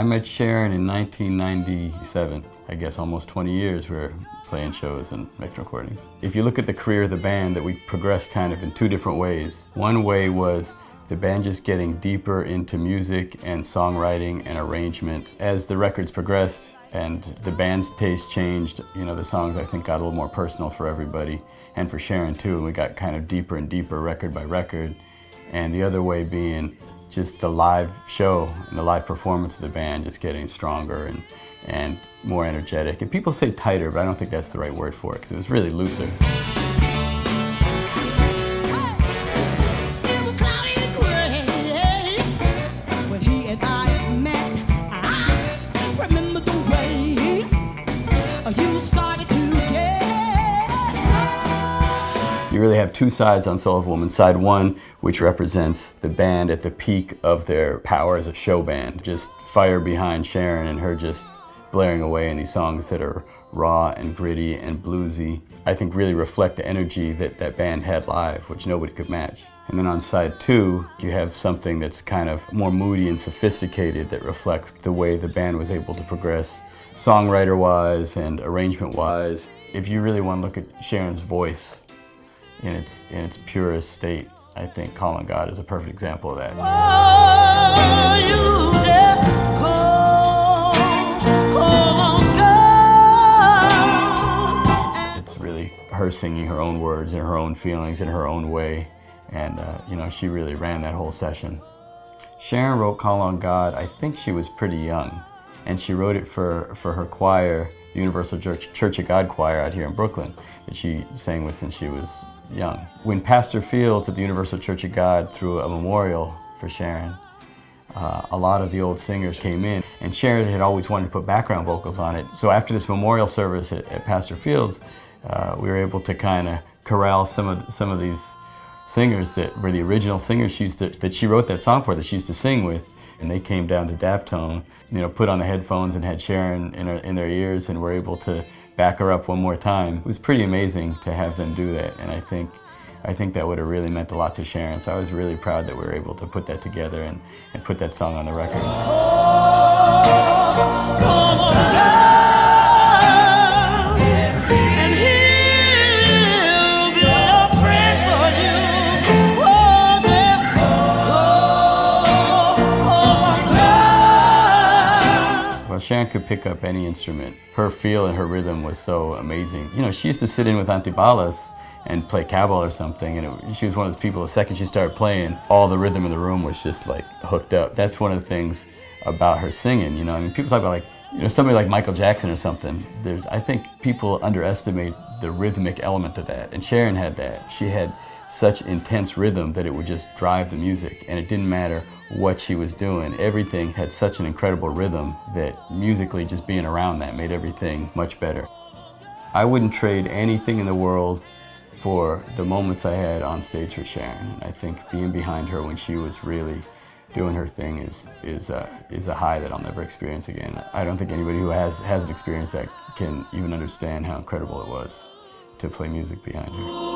met Sharon in 1997. I guess almost 20 years we were playing shows and making recordings. If you look at the career of the band, that we progressed kind of in two different ways. One way was the band just getting deeper into music and songwriting and arrangement. As the records progressed and the band's taste changed, you know, the songs I think got a little more personal for everybody, and for Sharon too, and we got kind of deeper and deeper record by record. And the other way being just the live show and the live performance of the band just getting stronger and more energetic. And people say tighter, but I don't think that's the right word for it, because it was really looser. You really have two sides on Soul of a Woman. Side one, which represents the band at the peak of their power as a show band. Just fire behind Sharon and her just blaring away in these songs that are raw and gritty and bluesy. I think really reflect the energy that that band had live, which nobody could match. And then on side two, you have something that's kind of more moody and sophisticated that reflects the way the band was able to progress songwriter-wise and arrangement-wise. If you really want to look at Sharon's voice in its purest state, I think Call on God is a perfect example of that. Oh, you just call on God. It's really her singing her own words and her own feelings in her own way, and you know, she really ran that whole session. Sharon wrote Call on God, I think she was pretty young, and she wrote it for her choir, the Universal Church of God choir out here in Brooklyn, that she sang with since she was young. When Pastor Fields at the Universal Church of God threw a memorial for Sharon, a lot of the old singers came in, and Sharon had always wanted to put background vocals on it. So after this memorial service at Pastor Fields, we were able to kind of corral some of these singers that were the original singers that she wrote that song for, that she used to sing with, and they came down to Dap-Tone, you know, put on the headphones and had Sharon in their ears, and were able to back her up one more time. It was pretty amazing to have them do that, and I think that would have really meant a lot to Sharon. So I was really proud that we were able to put that together and put that song on the record. Sharon could pick up any instrument. Her feel and her rhythm was so amazing. You know, she used to sit in with Antibalas and play cabal or something, and she was one of those people, the second she started playing, all the rhythm in the room was just like hooked up. That's one of the things about her singing, you know. I mean, people talk about, like, you know, somebody like Michael Jackson or something. I think people underestimate the rhythmic element of that, and Sharon had that. She had such intense rhythm that it would just drive the music, and it didn't matter what she was doing. Everything had such an incredible rhythm that musically just being around that made everything much better. I wouldn't trade anything in the world for the moments I had on stage with Sharon. And I think being behind her when she was really doing her thing is a high that I'll never experience again. I don't think anybody who hasn't experienced that can even understand how incredible it was to play music behind her.